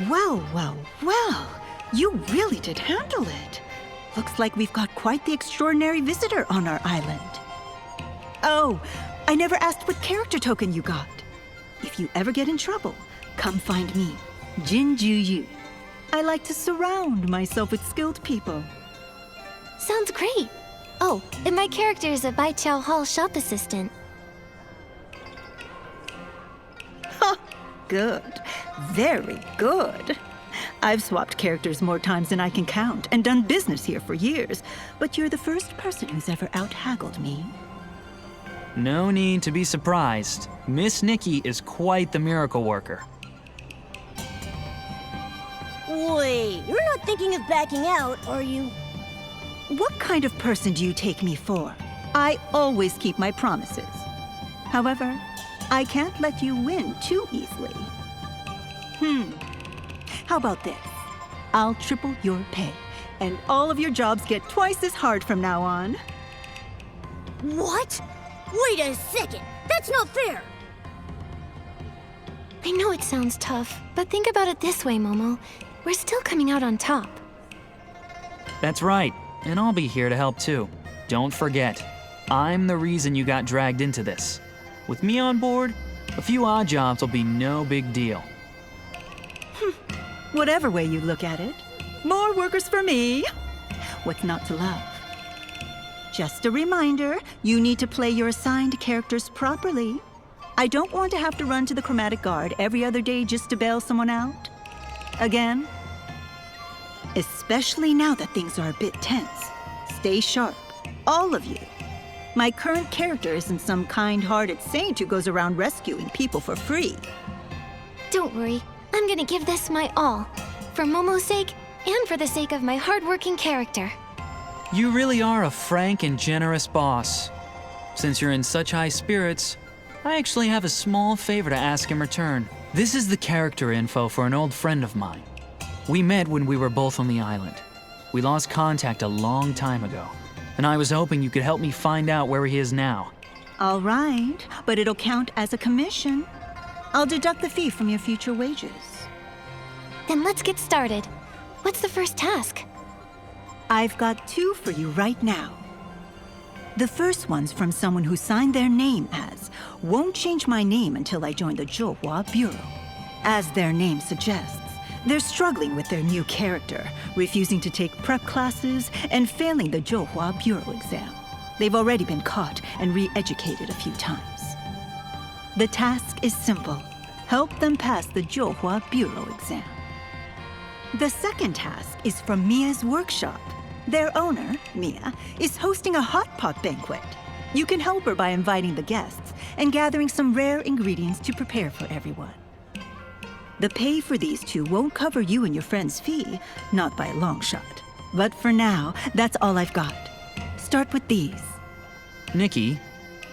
Well, well, well. You really did handle it. Looks like we've got quite the extraordinary visitor on our island. Oh, I never asked what character token you got. If you ever get in trouble, come find me, Jinju Yu. I like to surround myself with skilled people. Sounds great. Oh, and my character is a Baiqiao Hall shop assistant. Ha! Good. Very good. I've swapped characters more times than I can count and done business here for years, but you're the first person who's ever out-haggled me. No need to be surprised. Miss Nikki is quite the miracle worker. Wait, you're not thinking of backing out, are you? What kind of person do you take me for? I always keep my promises. However, I can't let you win too easily. How about this? I'll triple your pay, and all of your jobs get twice as hard from now on. What? Wait a second! That's not fair! I know it sounds tough, but think about it this way, Momo. We're still coming out on top. That's right, and I'll be here to help too. Don't forget, I'm the reason you got dragged into this. With me on board, a few odd jobs will be no big deal. Whatever way you look at it, more workers for me. What's not to love? Just a reminder, you need to play your assigned characters properly. I don't want to have to run to the chromatic guard every other day just to bail someone out. Again. Especially now that things are a bit tense. Stay sharp, all of you. My current character isn't some kind-hearted saint who goes around rescuing people for free. Don't worry, I'm gonna give this my all. For Momo's sake, and for the sake of my hardworking character. You really are a frank and generous boss. Since you're in such high spirits, I actually have a small favor to ask in return. This is the character info for an old friend of mine. We met when we were both on the island. We lost contact a long time ago, and I was hoping you could help me find out where he is now. All right, but it'll count as a commission. I'll deduct the fee from your future wages. Then let's get started. What's the first task? I've got two for you right now. The first one's from someone who signed their name as "Won't change my name until I join the Zhouhua Bureau." As their name suggests, they're struggling with their new character, refusing to take prep classes and failing the Zhouhua Bureau exam. They've already been caught and re-educated a few times. The task is simple. Help them pass the Zhouhua Bureau exam. The second task is from Mia's workshop. Their owner, Mia, is hosting a hot pot banquet. You can help her by inviting the guests and gathering some rare ingredients to prepare for everyone. The pay for these two won't cover you and your friend's fee, not by a long shot. But for now, that's all I've got. Start with these. Nikki,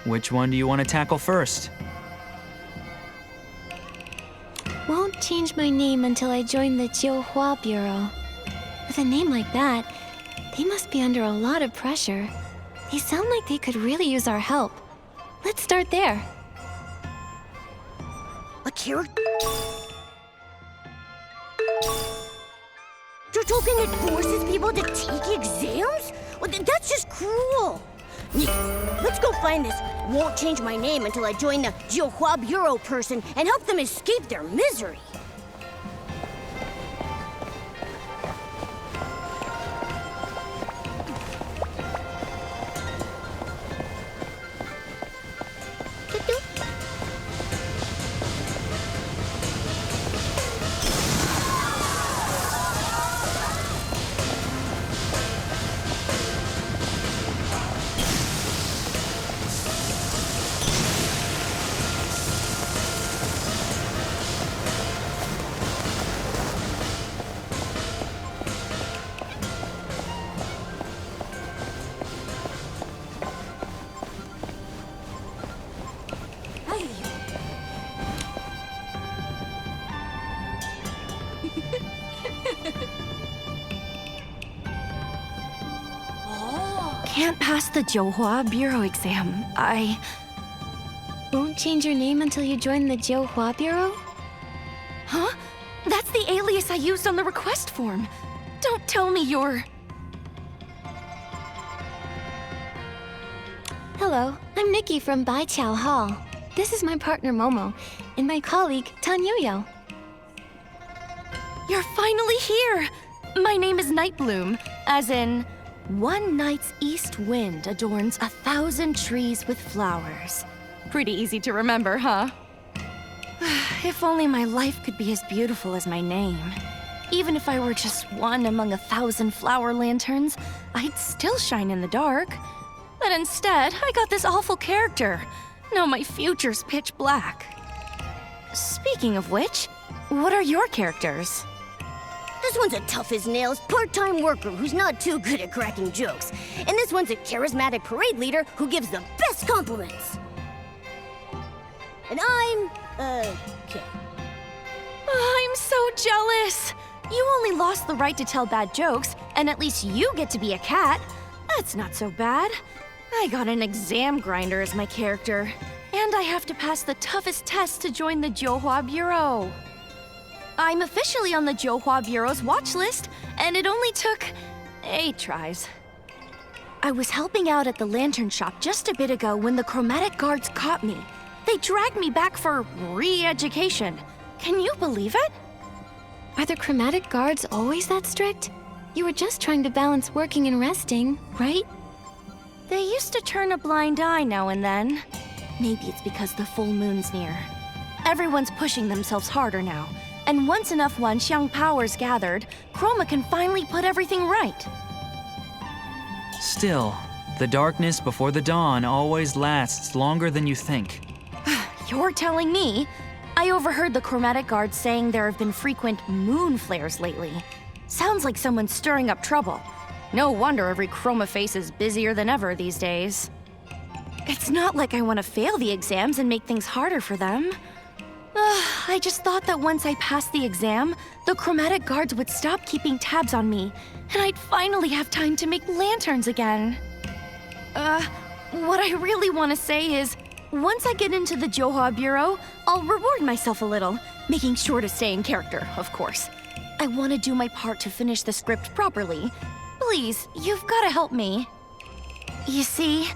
which one do you want to tackle first? Won't change my name until I join the Zhouhua Bureau. With a name like that, they must be under a lot of pressure. They sound like they could really use our help. Let's start there. A character token that forces people to take exams? Well, that's just cruel. Nick, let's go find this "won't change my name until I join the Zhouhua Bureau" person and help them escape their misery. Can't pass the Zhouhua Bureau exam. I won't change your name until you join the Zhouhua Bureau? Huh? That's the alien alias I used on the request form. Don't tell me you're... Hello, I'm Nikki from Baiqiao Hall. This is my partner Momo, and my colleague Tanyuyo. You're finally here! My name is Nightbloom, as in, one night's east wind adorns 1,000 trees with flowers. Pretty easy to remember, huh? If only my life could be as beautiful as my name. Even if I were just one among 1,000 flower lanterns, I'd still shine in the dark. But instead, I got this awful character. Now my future's pitch black. Speaking of which, what are your characters? This one's a tough as nails part-time worker who's not too good at cracking jokes. And this one's a charismatic parade leader who gives the best compliments. And I'm, okay. I'm so jealous! You only lost the right to tell bad jokes, and at least you get to be a cat. That's not so bad. I got an exam grinder as my character, and I have to pass the toughest test to join the Jiuhua Bureau. I'm officially on the Jiuhua Bureau's watch list, and it only took 8 tries. I was helping out at the lantern shop just a bit ago when the chromatic guards caught me. They dragged me back for re-education. Can you believe it? Are the chromatic guards always that strict? You were just trying to balance working and resting, right? They used to turn a blind eye now and then. Maybe it's because the full moon's near. Everyone's pushing themselves harder now, and once enough Wanxiang powers gathered, Chroma can finally put everything right. Still, the darkness before the dawn always lasts longer than you think. You're telling me? I overheard the chromatic guards saying there have been frequent moon flares lately. Sounds like someone's stirring up trouble. No wonder every chroma face is busier than ever these days. It's not like I want to fail the exams and make things harder for them. I just thought that once I passed the exam, the chromatic guards would stop keeping tabs on me, and I'd finally have time to make lanterns again. What I really want to say is, once I get into the Jiuhua Bureau, I'll reward myself a little, making sure to stay in character, of course. I want to do my part to finish the script properly. Please, you've got to help me. You see,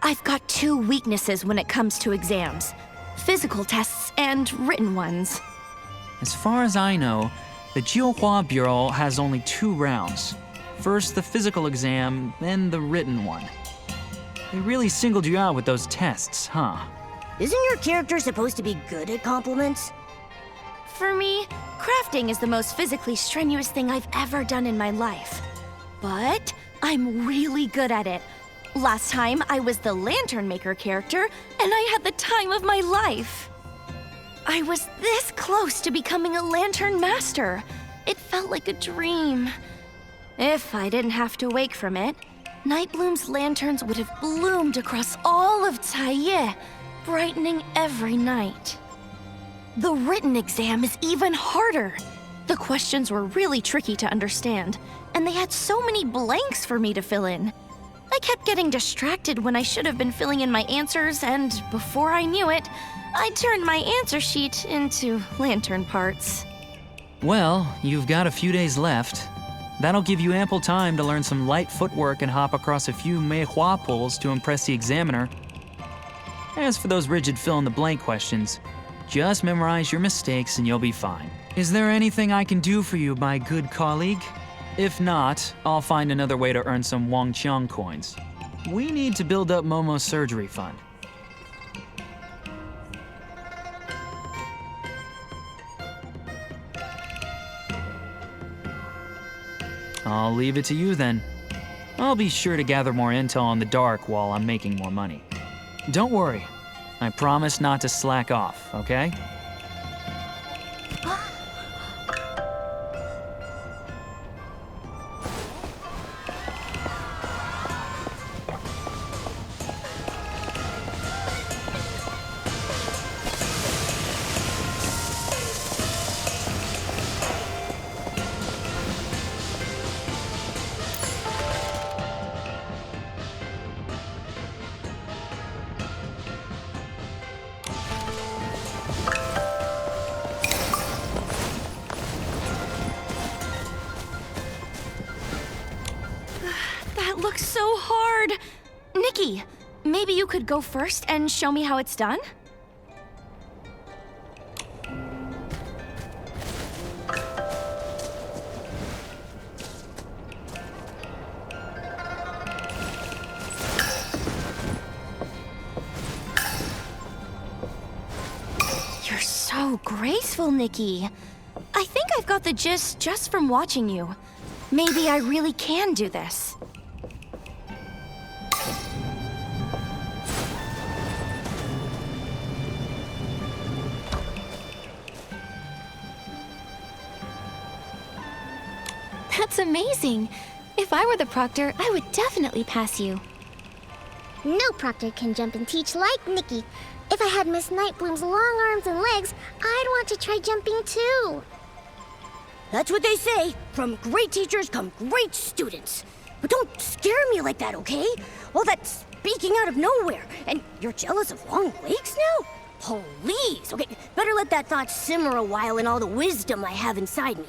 I've got 2 weaknesses when it comes to exams. Physical tests and written ones. As far as I know, the Jiuhua Bureau has only 2 rounds. First the physical exam, then the written one. They really singled you out with those tests, huh? Isn't your character supposed to be good at compliments? For me, crafting is the most physically strenuous thing I've ever done in my life. But I'm really good at it. Last time, I was the lantern maker character, and I had the time of my life. I was this close to becoming a lantern master. It felt like a dream. If I didn't have to wake from it, Nightbloom's lanterns would have bloomed across all of Taiye, brightening every night. The written exam is even harder. The questions were really tricky to understand, and they had so many blanks for me to fill in. I kept getting distracted when I should have been filling in my answers, and before I knew it, I turned my answer sheet into lantern parts. Well, you've got a few days left. That'll give you ample time to learn some light footwork and hop across a few Meihua poles to impress the examiner. As for those rigid fill-in-the-blank questions, just memorize your mistakes and you'll be fine. Is there anything I can do for you, my good colleague? If not, I'll find another way to earn some Wangqiang coins. We need to build up Momo's surgery fund. I'll leave it to you then. I'll be sure to gather more intel in the dark while I'm making more money. Don't worry. I promise not to slack off, okay? looks so hard. Nikki, maybe you could go first and show me how it's done? You're so graceful, Nikki. I think I've got the gist just from watching you. Maybe I really can do this. That's amazing. If I were the proctor, I would definitely pass you. No proctor can jump and teach like Nikki. If I had Miss Nightbloom's long arms and legs, I'd want to try jumping too. That's what they say. From great teachers come great students. But don't scare me like that, okay? All that speaking out of nowhere. And you're jealous of long legs now? Please. Okay, better let that thought simmer a while in all the wisdom I have inside me.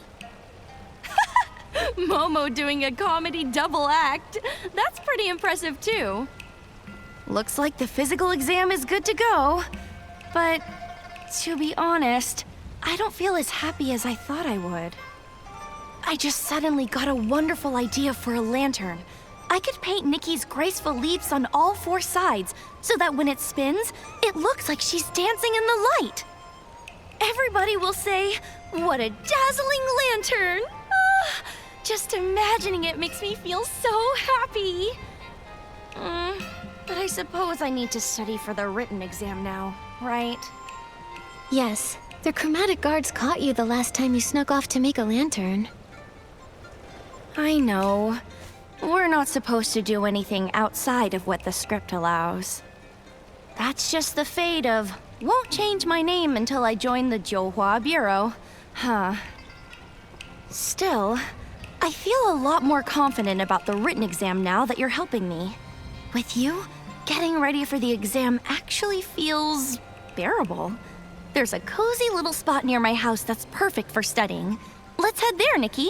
Momo doing a comedy double act. That's pretty impressive too. Looks like the physical exam is good to go. But to be honest, I don't feel as happy as I thought I would. I just suddenly got a wonderful idea for a lantern. I could paint Nikki's graceful leaps on all four sides so that when it spins, it looks like she's dancing in the light. Everybody will say, "What a dazzling lantern!" Ah, just imagining it makes me feel so happy. But I suppose I need to study for the written exam now, right? Yes, the chromatic guards caught you the last time you snuck off to make a lantern. I know. We're not supposed to do anything outside of what the script allows. That's just the fate of, won't change my name until I join the Jiuhua Bureau. Huh. Still, I feel a lot more confident about the written exam now that you're helping me. With you, getting ready for the exam actually feels bearable. There's a cozy little spot near my house that's perfect for studying. Let's head there, Nikki.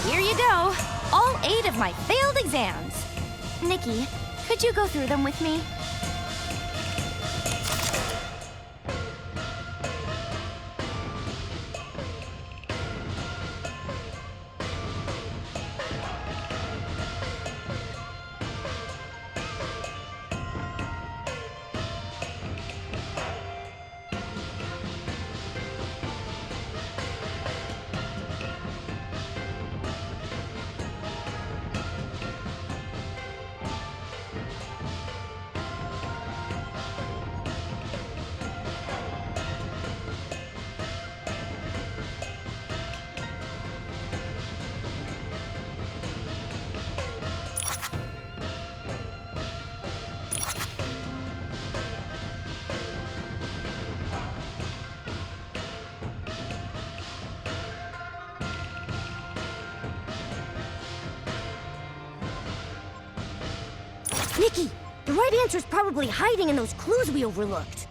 Here you go. All 8 of my failed exams. Nikki, could you go through them with me? Nikki, the right answer is probably hiding in those clues we overlooked.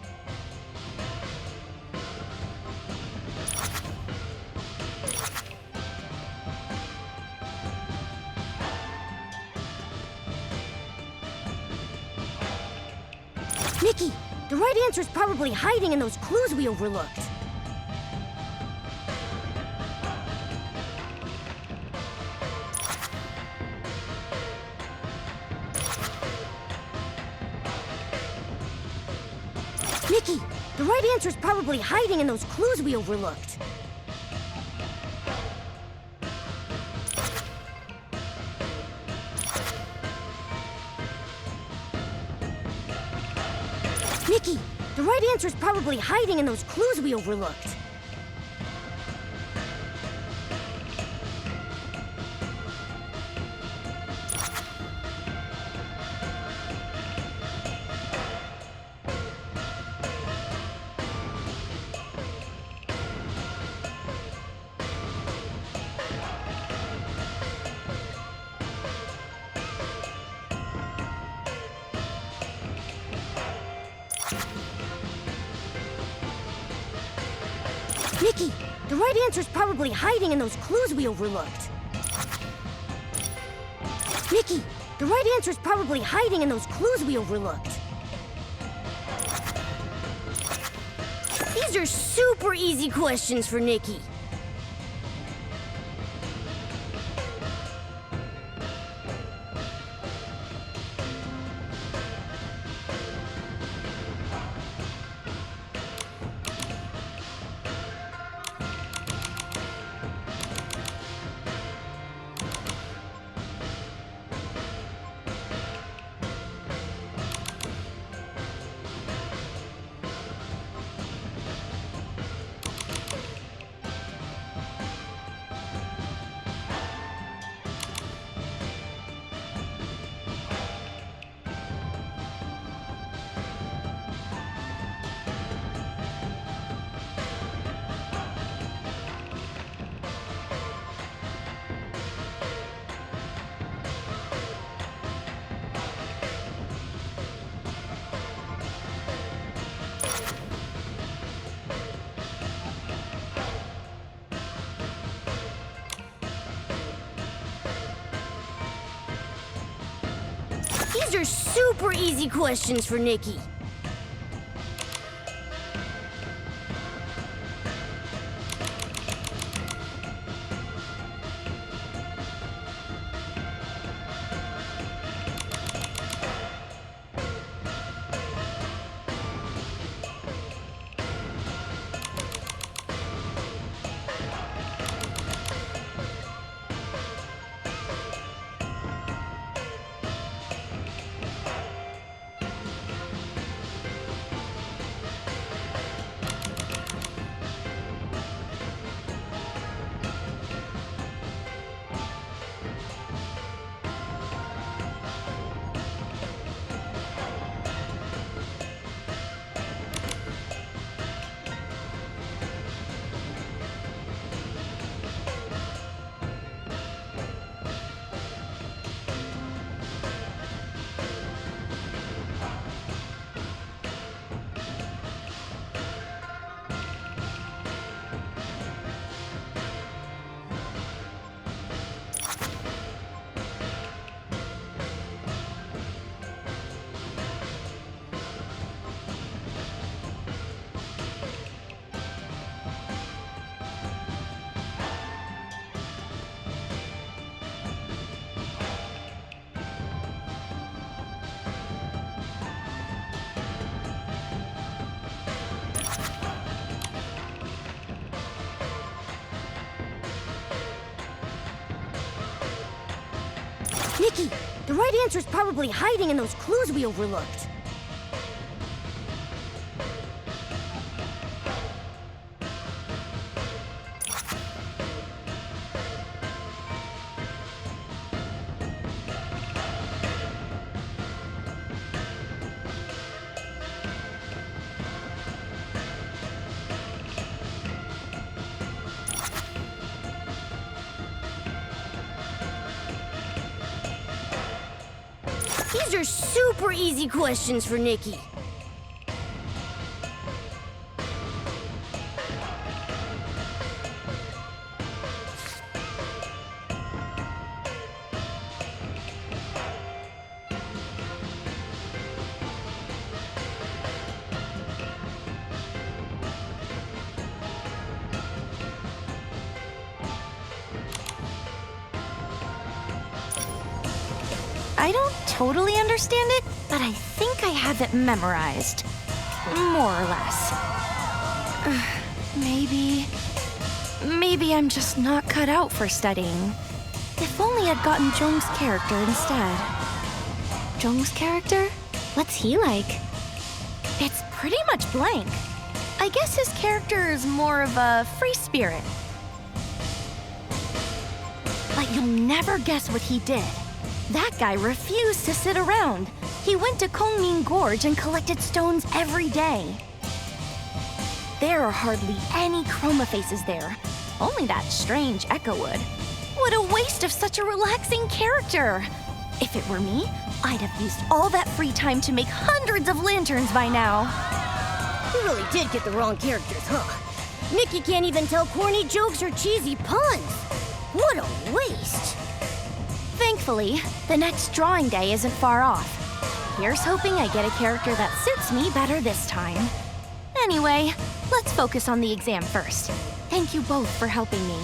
Nikki, the right answer is probably hiding in those clues we overlooked. Nikki, the right answer is probably hiding in those clues we overlooked. Nikki, the right answer is probably hiding in those clues we overlooked. Nikki, the right answer is probably hiding in those clues we overlooked. Nikki, the right answer is probably hiding in those clues we overlooked. These are super easy questions for Nikki. These are super easy questions for Nikki. Nikki, the right answer is probably hiding in those clues we overlooked. These are super easy questions for Nikki. I don't totally understand it, but I think I have it memorized. More or less. Maybe I'm just not cut out for studying. If only I'd gotten Jung's character instead. Jung's character? What's he like? It's pretty much blank. I guess his character is more of a free spirit. But you'll never guess what he did. That guy refused to sit around. He went to Kongming Gorge and collected stones every day. There are hardly any chroma faces there. Only that strange Echo Wood. What a waste of such a relaxing character! If it were me, I'd have used all that free time to make hundreds of lanterns by now. You really did get the wrong characters, huh? Nikki can't even tell corny jokes or cheesy puns. What a waste! Thankfully, the next drawing day isn't far off. Here's hoping I get a character that suits me better this time. Anyway, let's focus on the exam first. Thank you both for helping me.